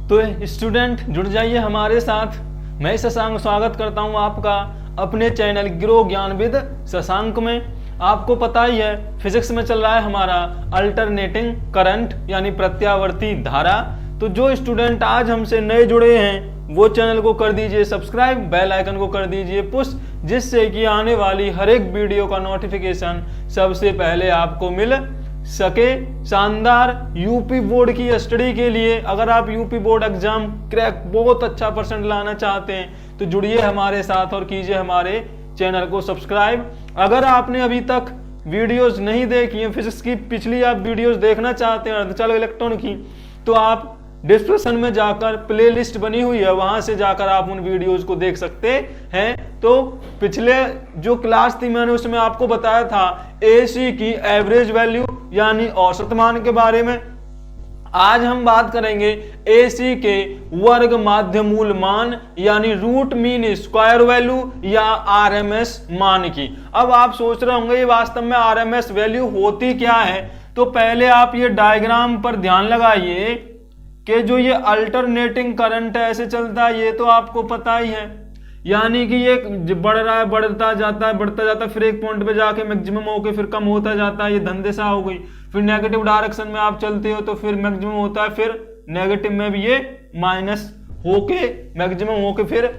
तो स्टूडेंट जुड़ जाइए हमारे साथ। मैं शशांक स्वागत करता हूं आपका अपने चैनल ग्रो ज्ञानविद शशांक में। आपको पता ही है फिजिक्स में चल रहा है हमारा अल्टरनेटिंग करंट यानी प्रत्यावर्ती धारा। तो जो स्टूडेंट आज हमसे नए जुड़े हैं वो चैनल को कर दीजिए सब्सक्राइब, बेल आइकन को कर दीजिए पुश, जिससे कि आने वाली हर एक वीडियो का नोटिफिकेशन सबसे पहले आपको मिल सके। शानदार यूपी बोर्ड की स्टडी के लिए अगर आप यूपी बोर्ड एग्जाम क्रैक बहुत अच्छा परसेंट लाना चाहते हैं तो जुड़िए हमारे साथ और कीजिए हमारे चैनल को सब्सक्राइब। अगर आपने अभी तक वीडियोस नहीं देखी हैं, फिजिक्स की पिछली आप वीडियोस देखना चाहते हैं अर्धचालक इलेक्ट्रॉन की, तो आप डिस्क्रिप्शन में जाकर प्लेलिस्ट बनी हुई है, वहां से जाकर आप उन वीडियोस को देख सकते हैं। तो पिछले जो क्लास थी मैंने उसमें आपको बताया था एसी की एवरेज वैल्यू यानी औसत मान के बारे में। आज हम बात करेंगे एसी के वर्ग माध्य मूल मान यानी रूट मीन स्क्वायर वैल्यू या आरएमएस मान की। अब आप सोच रहे होंगे ये वास्तव में आरएमएस वैल्यू होती क्या है। तो पहले आप ये डायग्राम पर ध्यान लगाइए कि जो ये अल्टरनेटिंग करंट है ऐसे चलता है, ये तो आपको पता ही है। यानी कि ये बढ़ रहा है, बढ़ता जाता है, फिर एक पॉइंट पे जाके मैक्सिमम होके फिर कम होता जाता है, ये धन दिशा हो गई। फिर नेगेटिव डायरेक्शन में आप चलते हो तो फिर मैक्सिमम होता है, फिर नेगेटिव में भी ये माइनस होके मैक्सिमम होके फिर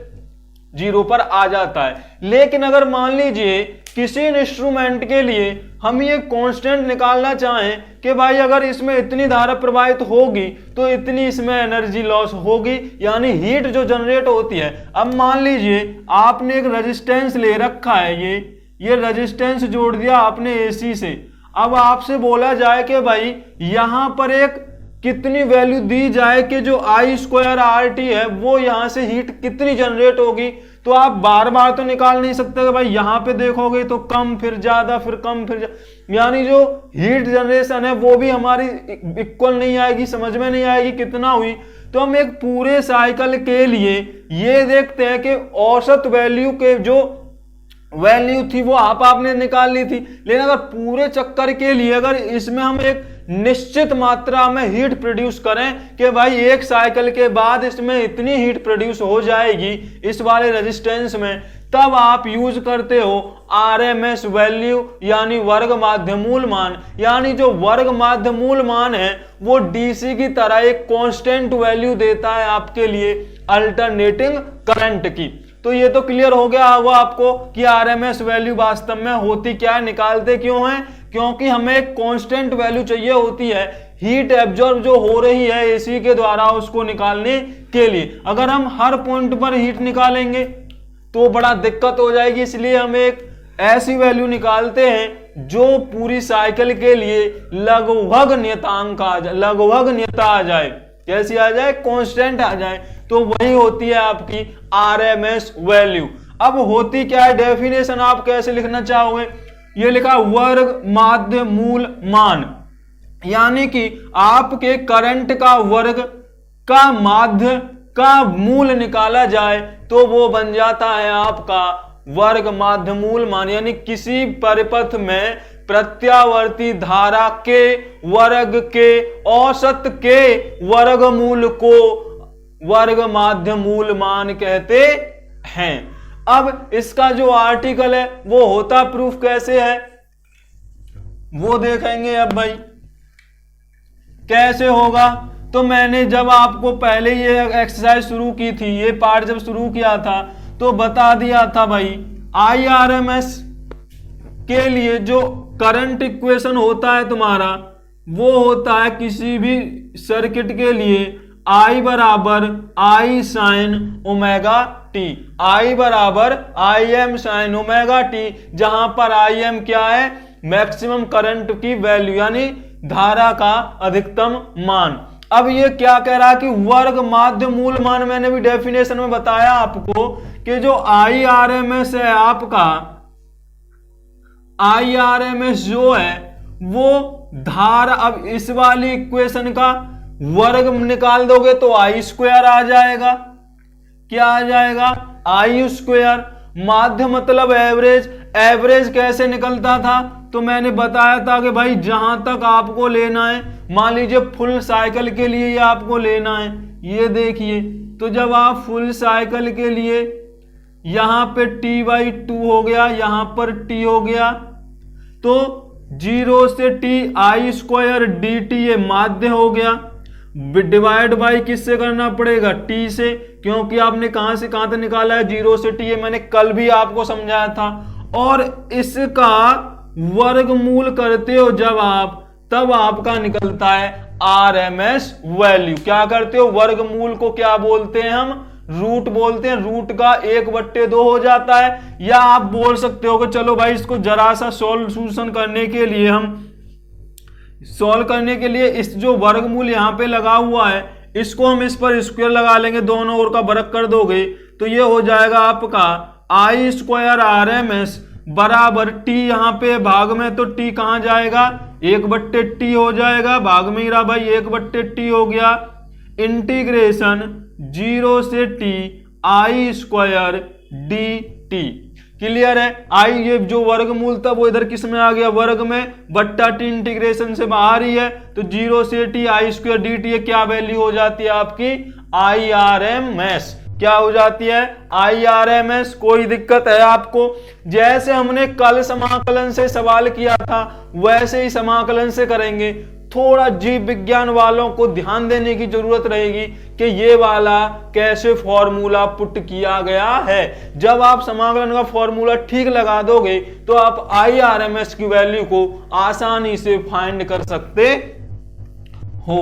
जीरो पर आ जाता है। लेकिन अगर मान लीजिए किसी इंस्ट्रूमेंट के लिए हम ये कांस्टेंट निकालना चाहें कि भाई अगर इसमें इतनी धारा प्रवाहित होगी तो इतनी इसमें एनर्जी लॉस होगी, यानी हीट जो जनरेट होती है। अब मान लीजिए आपने एक रेजिस्टेंस ले रखा है, ये रेजिस्टेंस जोड़ दिया आपने एसी से। अब आपसे बोला जाए कि भाई यहां पर एक कितनी वैल्यू दी जाए कि जो आई स्क्वायर आर टी है वो यहां से हीट कितनी जनरेट होगी, तो आप बार बार तो निकाल नहीं सकते कि भाई यहां पे देखोगे तो कम फिर ज्यादा फिर कम फिर यानी जो हीट जनरेशन है वो भी हमारी इक्वल नहीं आएगी, समझ में नहीं आएगी कितना हुई। तो हम एक पूरे साइकिल के लिए ये देखते हैं कि औसत वैल्यू के जो वैल्यू थी वो आपने निकाल ली थी, लेकिन अगर पूरे चक्कर के लिए अगर इसमें हम एक निश्चित मात्रा में हीट प्रोड्यूस करें कि भाई एक साइकिल के बाद इसमें इतनी हीट प्रोड्यूस हो जाएगी इस वाले रेजिस्टेंस में, तब आप यूज करते हो आरएमएस वैल्यू यानी वर्ग माध्य मूल मान। यानी जो वर्ग माध्य मूल मान है वो डीसी की तरह एक कांस्टेंट वैल्यू देता है आपके लिए अल्टरनेटिंग करंट की। तो ये तो क्लियर हो गया होगा आपको कि आरएमएस वैल्यू वास्तव में होती क्या है, निकालते क्यों हैं, क्योंकि हमें एक कांस्टेंट वैल्यू चाहिए होती है हीट एब्जॉर्ब जो हो रही है एसी के द्वारा उसको निकालने के लिए। अगर हम हर पॉइंट पर हीट निकालेंगे तो बड़ा दिक्कत हो जाएगी, इसलिए हम एक ऐसी वैल्यू निकालते हैं जो पूरी साइकिल के लिए लगभग नियतांक लगभग नियता आ जाए। कैसी आ जाए? कांस्टेंट आ जाए। तो वही होती है आपकी आरएमएस वैल्यू। अब होती क्या है, डेफिनेशन आप कैसे लिखना चाहोगे? ये लिखा वर्ग माध्य मूल मान, यानी कि आपके करंट का वर्ग का माध्य का मूल निकाला जाए तो वो बन जाता है आपका वर्ग माध्य मूल मान। यानी किसी परिपथ में प्रत्यावर्ती धारा के वर्ग के औसत के वर्गमूल को वर्ग माध्य मूल मान कहते हैं। अब इसका जो आर्टिकल है वो होता प्रूफ कैसे है वो देखेंगे। अब भाई कैसे होगा, तो मैंने जब आपको पहले ये एक्सरसाइज शुरू की थी, ये पार्ट जब शुरू किया था तो बता दिया था भाई आईआरएमएस के लिए जो करंट इक्वेशन होता है तुम्हारा वो होता है किसी भी सर्किट के लिए I बराबर आई साइन ओमेगा टी, आई बराबर I am sine omega T, जहां पर आई एम क्या है? मैक्सिमम करंट की वैल्यू यानी धारा का अधिकतम मान। अब ये क्या कह रहा है कि वर्ग माध्य मूल मान, मैंने भी डेफिनेशन में बताया आपको कि जो आई आर एम एस है आपका, आई आर एम एस जो है वो धारा, अब इस वाली इक्वेशन का वर्ग निकाल दोगे तो आई स्क्वायर आ जाएगा। क्या आ जाएगा? आई स्क्वायर। माध्य मतलब एवरेज। एवरेज कैसे निकलता था? तो मैंने बताया था कि भाई जहां तक आपको लेना है मान लीजिए फुल साइकिल के लिए ये आपको लेना है, ये देखिए, तो जब आप फुल साइकिल के लिए यहां पे t/2 हो गया, यहां पर t हो गया, तो 0 से t I² dt ये माध्य हो गया, डिवाइड बाई किससे करना पड़ेगा, t से, क्योंकि आपने कहां से कहां तक निकाला है, 0 से t, ये मैंने कल भी आपको समझाया था। और इसका वर्गमूल करते हो जब आप, तब आपका निकलता है RMS वैल्यू। क्या करते हो, वर्गमूल को क्या बोलते हैं हम, रूट बोलते हैं, रूट का 1/2 हो जाता है। या आप बोल सकते हो कि चलो भाई इसको जरा सा सॉल्यूशन करने के लिए, हम सॉल्व करने के लिए इस जो वर्गमूल यहाँ पे लगा हुआ है, इसको हम इस पर स्क्वायर लगा लेंगे, दोनों ओर का वर्ग कर दोगे तो ये हो जाएगा आपका I² RMS बराबर t, यहाँ पे भाग में तो t कहाँ जाएगा, 1/t हो जाएगा, भाग में ही रहा भाई, 1/t हो गया, इंटीग्रेशन 0 से t I² dt। क्लियर है। आई ये जो वर्गमूल था वो इधर किस में आ गया, वर्ग में, बट्टा t इंटीग्रेशन से बाहर ही है, तो 0 से t I² dt ये क्या वैल्यू हो जाती है आपकी, IRMS। क्या हो जाती है, IRMS। कोई दिक्कत है आपको, जैसे हमने कल समाकलन से सवाल किया था वैसे ही समाकलन से करेंगे। थोड़ा जीव विज्ञान वालों को ध्यान देने की जरूरत रहेगी कि ये वाला कैसे फॉर्मूला पुट किया गया है। जब आप समाकलन का फॉर्मूला ठीक लगा दोगे तो आप IRMS की वैल्यू को आसानी से फाइंड कर सकते हो।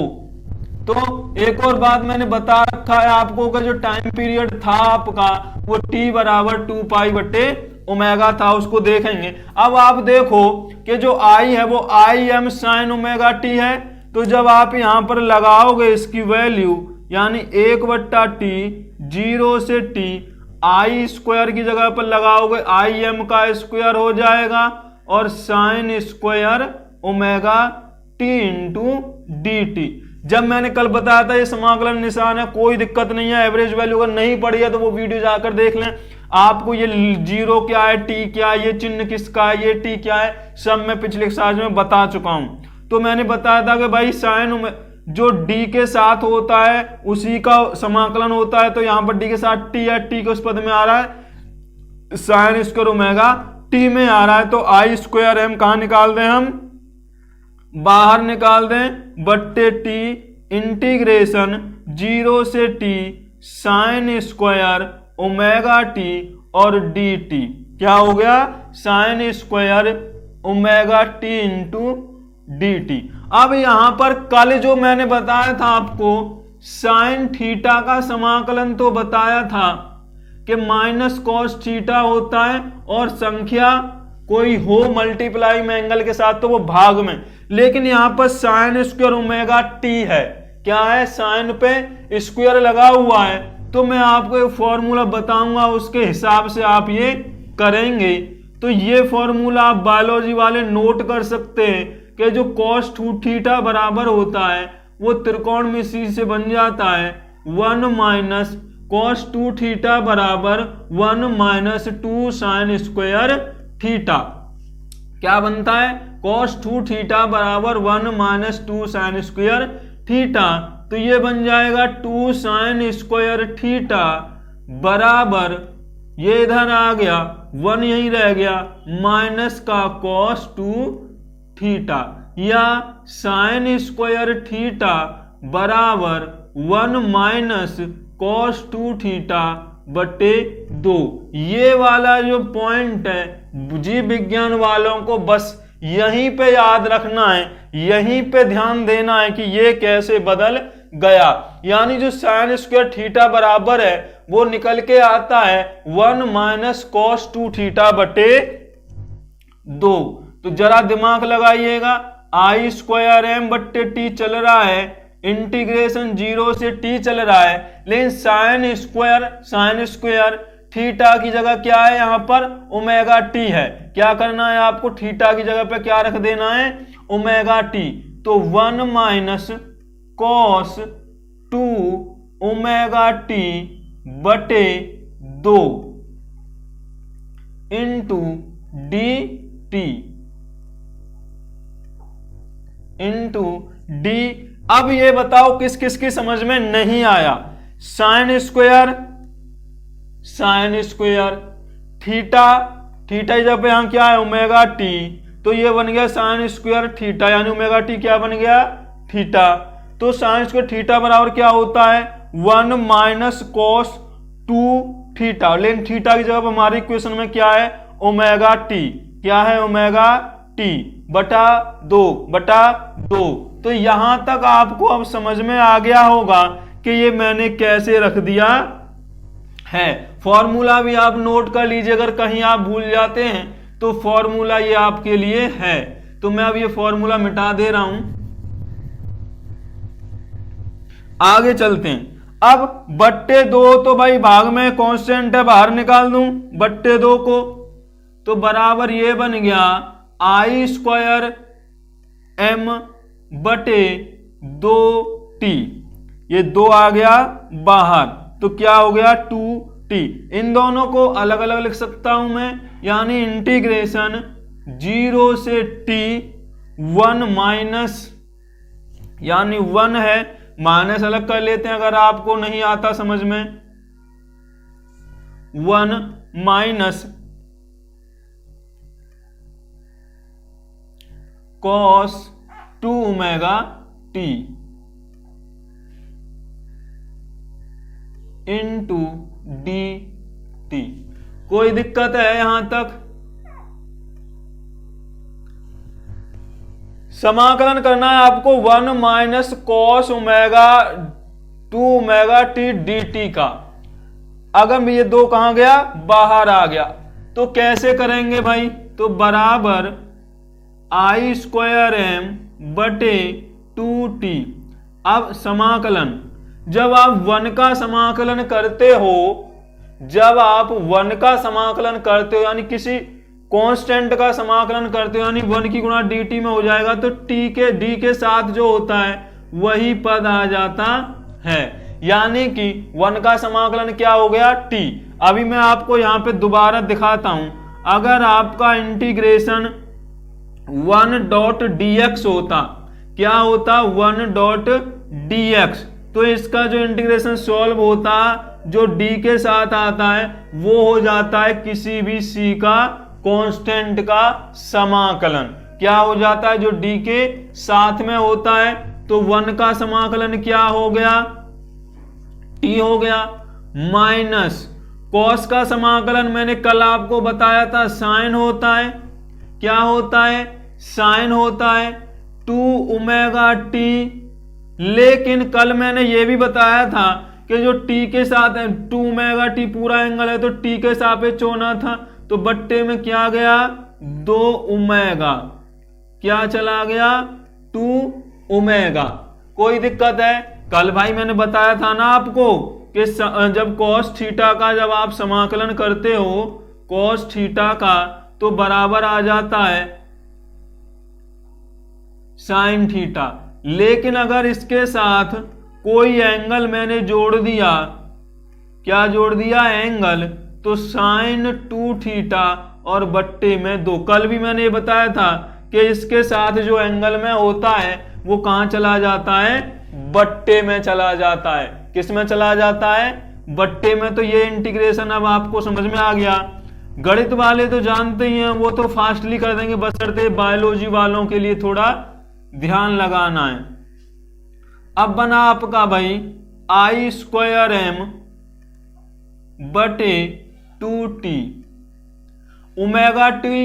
तो एक और बात मैंने बता रखा है आपको कि जो टाइम पीरियड था आपका वो t बराबर 2π/ω था, उसको देखेंगे। अब आप देखो कि जो I है वो Im sin ωt है, तो जब आप यहां पर लगाओगे इसकी वैल्यू, यानी 1/t 0 से t I² की जगह पर लगाओगे Im का स्क्वायर हो जाएगा और sin² ωt इंटू dt। जब मैंने कल बताया था ये समाकलन निशान है, कोई दिक्कत नहीं है, एवरेज वैल्यू अगर नहीं पड़ी है तो वो वीडियो जाकर देख लें। आपको ये 0 क्या है, t क्या है, ये चिन्ह किसका है, ये t क्या है, सब मैं पिछले क्लास में बता चुका हूं। तो मैंने बताया था कि भाई साइन जो d के साथ होता है उसी का समाकलन होता है, तो यहां पर d के साथ t है, t के उस पद में आ रहा है sin² ओमेगा t में आ रहा है, तो I²m कहां निकाल दें हम, बाहर निकाल दें, बट्टे t इंटीग्रेशन 0 से t sin² ωt और dt। क्या हो गया, sin² ωt इंटू dt। अब यहां पर कल जो मैंने बताया था आपको sin थीटा का समाकलन तो बताया था कि -cos थीटा होता है और संख्या कोई हो मल्टीप्लाई में एंगल के साथ तो वो भाग में, लेकिन यहां पर sin² ωt है, क्या है, साइन पे स्क्वायर लगा हुआ है, तो मैं आपको एक फॉर्मूला बताऊंगा, उसके हिसाब से आप ये करेंगे। तो ये फॉर्मूला आप बायोलॉजी वाले नोट कर सकते हैं कि जो cos 2θ बराबर होता है वो त्रिकोणमिति से बन जाता है 1 - cos 2θ बराबर 1 - 2 sin² थीटा। क्या बनता है, cos 2θ बराबर 1 - 2 sin² थीटा, तो ये बन जाएगा 2 sin² थीटा बराबर, ये इधर आ गया 1 यहीं रह गया, माइनस का cos 2θ, या sin² थीटा बराबर 1 - cos 2θ बटे 2। ये वाला जो पॉइंट है जीव विज्ञान वालों को बस यहीं पे याद रखना है, यहीं पे ध्यान देना है कि ये कैसे बदल गया। यानी जो sin² थीटा बराबर है वो निकल के आता है 1 - cos 2θ बटे 2। तो जरा दिमाग लगाइएगा, I²m बट्टे t चल रहा है, इंटीग्रेशन 0 से t चल रहा है, लेकिन sin² थीटा की जगह क्या है, यहां पर ωt है। क्या करना है आपको, थीटा की जगह पे क्या रख देना है, ωt। तो 1 - cos 2ωt बटे 2 इंटू dt इंटू डी। अब ये बताओ किस किस की समझ में नहीं आया। साइन स्क्वायर थीटा, थीटा जब यहां क्या है ओमेगा टी, तो ये बन गया साइन स्क्वायर थीटा, यानी ओमेगा टी क्या बन गया थीटा। तो साइन स्क्वायर थीटा बराबर क्या होता है 1 माइनस कॉस 2 थीटा। लेकिन थीटा की जगह हमारी इक्वेशन में क्या है ओमेगा टी, क्या है ओमेगा टी बटा 2। तो यहां तक आपको अब समझ में आ गया होगा कि ये मैंने कैसे रख दिया है। फॉर्मूला भी आप नोट कर लीजिए, अगर कहीं आप भूल जाते हैं तो फॉर्मूला ये आपके लिए है। तो मैं अब ये फॉर्मूला मिटा दे रहा हूं, आगे चलते हैं। अब बट्टे 2 तो भाई भाग में कांस्टेंट है, बाहर निकाल दूं बट्टे 2 को, तो बराबर ये बन गया आई स्क्वायर एम बटे 2t। ये 2 आ गया बाहर, तो क्या हो गया 2t। इन दोनों को अलग अलग लिख सकता हूं मैं, यानी इंटीग्रेशन 0 से t 1 माइनस, यानी 1 है माइनस अलग कर लेते हैं अगर आपको नहीं आता समझ में, 1 minus cos 2 omega T into D T. कोई दिक्कत है यहां तक? समाकलन करना है आपको 1 minus cos omega 2 omega T D T का। अगर ये 2 कहां गया बाहर आ गया, तो कैसे करेंगे भाई, तो बराबर आई स्क्वायर एम बटे 2t। अब समाकलन, जब आप 1 का समाकलन करते हो, यानी किसी कांस्टेंट का समाकलन करते हो, यानी 1 की गुणा dt में हो जाएगा, तो डी के साथ जो होता है वही पद आ जाता है, यानी कि 1 का समाकलन क्या हो गया t। अभी मैं आपको यहां पे दोबारा दिखाता हूं, अगर आपका इंटीग्रेशन 1.dx होता, क्या होता 1.dx, तो इसका जो इंटीग्रेशन सॉल्व होता, जो d के साथ आता है वो हो जाता है किसी भी c का कांस्टेंट का समाकलन। क्या हो जाता है जो d के साथ में होता है, तो 1 का समाकलन क्या हो गया t हो गया, माइनस कॉस का समाकलन मैंने कल आपको बताया था साइन होता है, क्या होता है साइन होता है 2 ओमेगा टी। लेकिन कल मैंने ये भी बताया था कि जो t के साथ है 2 ओमेगा टी पूरा एंगल है, तो t के सापेक्ष होना था, तो बट्टे में क्या गया 2 ओमेगा, क्या चला गया 2 ओमेगा। कोई दिक्कत है? कल भाई मैंने बताया था ना आपको कि जब cos थीटा का जब आप समाकलन करते हो cos थीटा का, तो बराबर आ जाता है साइन थीटा। लेकिन अगर इसके साथ कोई एंगल मैंने जोड़ दिया, क्या जोड़ दिया एंगल, तो साइन 2 थीटा और बट्टे में 2। कल भी मैंने ये बताया था कि इसके साथ जो एंगल में होता है वो कहां चला जाता है बट्टे में चला जाता है। किस में चला जाता है बट्टे में। तो ये इंटीग्रेशन अब आपको समझ में आ गया। गणित वाले तो जानते ही हैं, वो तो फास्टली कर देंगे, बशर्ते बायोलॉजी वालों के लिए थोड़ा ध्यान लगाना है। अब बना आपका भाई आई स्क्वायर एम बटे 2t, ओमेगा टी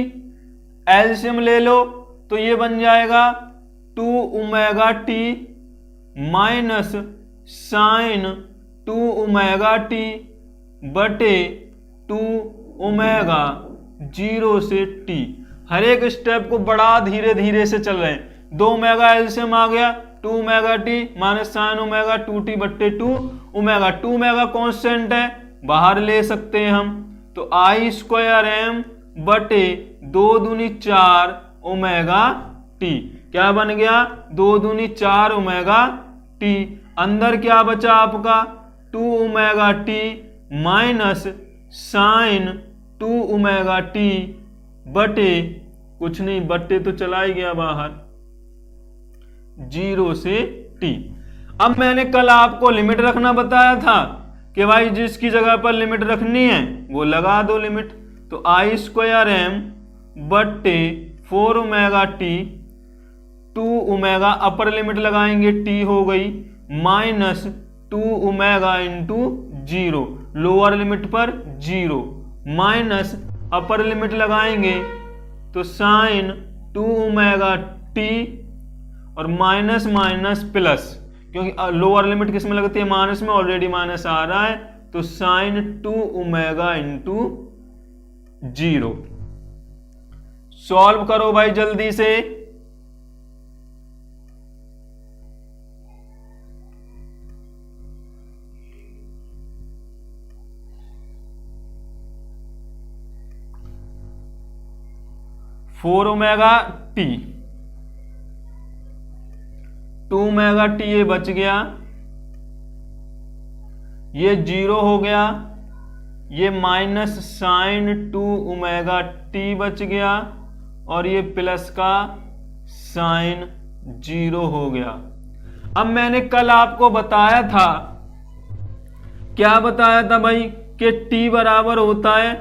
एलसीएम ले लो तो ये बन जाएगा 2 omega T minus sine 2 omega T बटे 2 ओमेगा 0 से t। हर एक स्टेप को बड़ा धीरे धीरे से चल रहे हैं। 2 ओमेगा एलसीएम आ गया 2 omega T minus sine omega 2t बट्टे 2 ओमेगा। 2 ओमेगा कॉन्स्टेंट है, बाहर ले सकते हैं हम, तो आई स्क्वायर एम बटे 2 दूनी 4 ओमेगा टी। क्या बन गया 2 दूनी 4 ओमेगा टी। अंदर क्या बचा आपका 2 omega T minus sine 2 omega T बटे कुछ नहीं, बट्टे तो चला ही गया बाहर, 0 से t। अब मैंने कल आपको लिमिट रखना बताया था कि भाई जिसकी जगह पर लिमिट रखनी है वो लगा दो लिमिट। तो आई स्क्वायर एम बट्टे 4 omega T, 2 omega upper limit लगाएंगे टी हो गई minus 2 omega into 0, lower limit पर 0 माइनस अपर लिमिट लगाएंगे तो साइन 2 ओमेगा टी और माइनस माइनस प्लस, क्योंकि लोअर लिमिट किस में लगती है माइनस में, ऑलरेडी माइनस आ रहा है तो साइन 2 ओमेगा इंटू 0। सॉल्व करो भाई जल्दी से। Four omega T, 2 omega T ये बच गया, ये 0 हो गया, ये माइनस साइन 2 ओमेगा टी बच गया और ये प्लस का साइन 0 हो गया। अब मैंने कल आपको बताया था, क्या बताया था भाई, कि t बराबर होता है,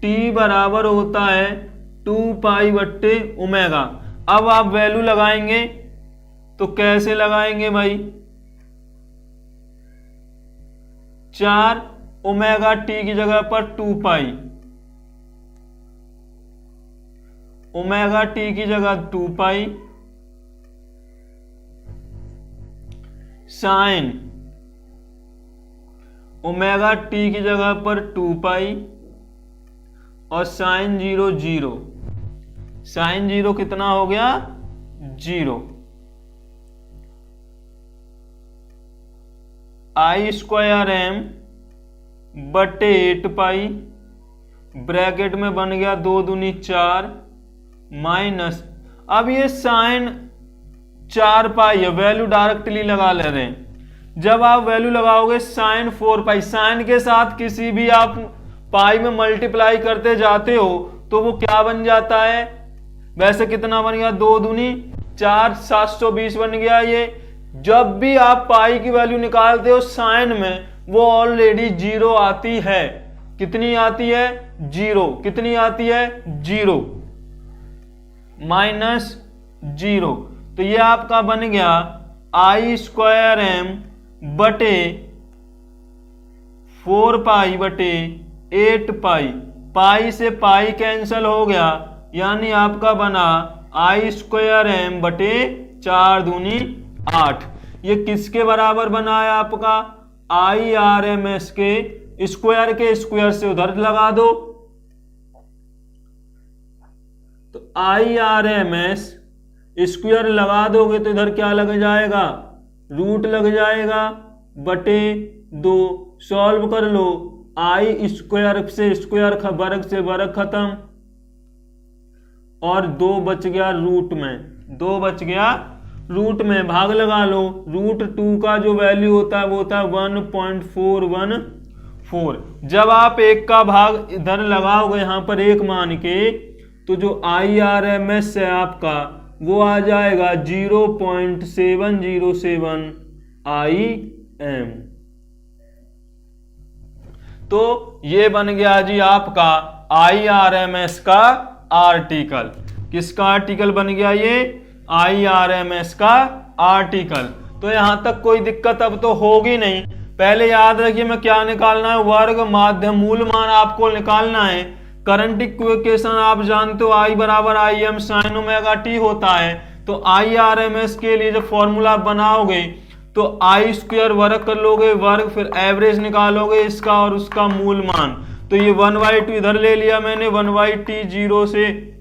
t बराबर होता है 2 पाई बट्टे ओमेगा। अब आप वैल्यू लगाएंगे तो कैसे लगाएंगे भाई, 4 ओमेगा टी की जगह पर 2 पाई, ओमेगा टी की जगह 2 पाई साइन ओमेगा टी की जगह पर 2 पाई और साइन 0 0, साइन 0 कितना हो गया 0। आई स्क्वायर एम बटे 8 पाई, ब्रैकेट में बन गया 2 दूनी 4 माइनस, अब ये साइन 4 पाई है, वैल्यू डायरेक्टली लगा ले रहे हैं। जब आप वैल्यू लगाओगे साइन 4 पाई, साइन के साथ किसी भी आप पाई में मल्टीप्लाई करते जाते हो तो वो क्या बन जाता है, वैसे कितना बन गया 2 दूनी 4, 720 बन गया। ये जब भी आप पाई की वैल्यू निकालते हो साइन में वो ऑलरेडी 0 आती है, कितनी आती है 0, कितनी आती है 0 माइनस 0। तो ये आपका बन गया आई स्क्वायर एम बटे 4 पाई बटे 8 पाई, पाई से पाई कैंसिल हो गया, यानी आपका बना आई स्क्वायर एम बटे 4 दूनी 8। ये किसके बराबर बना है आपका, आई आर एम एस के स्क्वायर से उधर लगा दो, तो I R M S square लगा दोगे तो इधर क्या लग जाएगा, रूट लग जाएगा बटे 2। सॉल्व कर लो, आई स्क्वायर से स्क्वायर वर्ग से वर्ग खत्म और 2 बच गया रूट में, 2 बच गया रूट में, भाग लगा लो। रूट 2 का जो वैल्यू होता है वो होता है 1.414। जब आप 1 का भाग इधर लगाओगे यहां पर 1 मान के, तो जो IRMS है आपका वो आ जाएगा 0.707 IM। तो ये बन गया जी आपका IRMS का आर्टिकल। किसका आर्टिकल बन गया ये, IRMS का आर्टिकल। तो यहां तक कोई दिक्कत अब तो होगी नहीं। पहले याद रखिए मैं क्या निकालना है, वर्ग माध्यम मूल मान आपको निकालना है। करंट इक्वेशन आप जानते हो, I बराबर IM sin ओमेगा t होता है। तो IRMS के लिए जब फॉर्मूला बनाओगे तो I स्क्वायर वर्ग कर लोगे, वर्ग फिर एवरेज निकालोगे इसका और उसका मूल मान। तो ये 1/2 इधर ले लिया मैंने, 1/t 0 से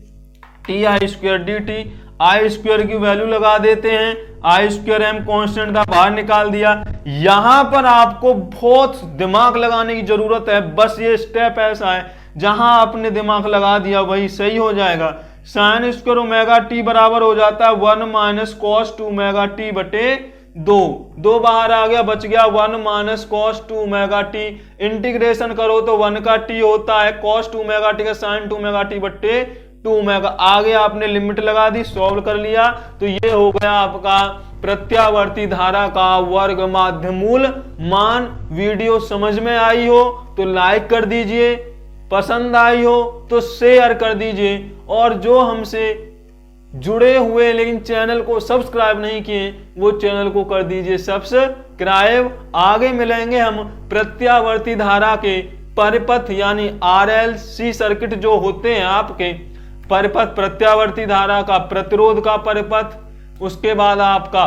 t I square dt। I square की वैल्यू लगा देते हैं, आई स्क्वायर एम कॉन्स्टेंट था बाहर निकाल दिया। यहां पर आपको बहुत दिमाग लगाने की जरूरत है, बस ये स्टेप ऐसा है जहां आपने दिमाग लगा दिया वही सही हो जाएगा। साइन स्क्वायर ओमेगा टी बराबर हो जाता है 1 माइनस कॉस 2 ओमेगा टी बटे 2 बाहर आ गया, बच गया 1 minus cos 2 omega T. Integration करो तो 1 का टी होता है, कॉस 2 ओमेगा टी का साइन 2 ओमेगा टी बट्टे 2 मेगा। आगे आपने लिमिट लगा दी, सॉल्व कर लिया, तो ये हो गया आपका प्रत्यावर्ती धारा का वर्ग माध्यमूल मान। वीडियो समझ में आई हो तो लाइक कर दीजिए, पसंद आई हो तो शेयर कर दीजिए, और जो हमसे जुड़े हुए लेकिन चैनल को सब्सक्राइब नहीं किए वो चैनल को कर दीजिए सब्सक्राइब। आगे मिलेंगे हम प्रत्यावर्ती धारा के परिपथ यानी RLC सर्किट जो होते हैं आपके परिपथ, प्रत्यावर्ती धारा का प्रतिरोध का परिपथ, उसके बाद आपका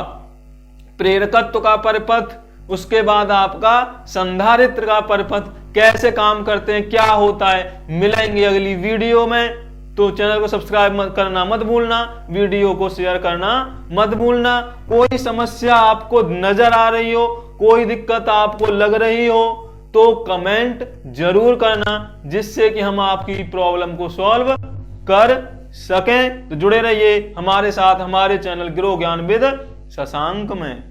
प्रेरकत्व का परिपथ, उसके बाद आपका संधारित्र का परिपथ कैसे काम करते हैं, क्या होता है। मिलेंगे अगली वीडियो में, तो चैनल को सब्सक्राइब करना मत भूलना, वीडियो को शेयर करना मत भूलना। कोई समस्या आपको नजर आ रही हो, कोई दिक्कत आपको लग रही हो तो कमेंट जरूर करना, जिससे कि हम आपकी प्रॉब्लम को सॉल्व कर सकें। तो जुड़े रहिए हमारे साथ हमारे चैनल ग्रो ज्ञान विद शशांक में।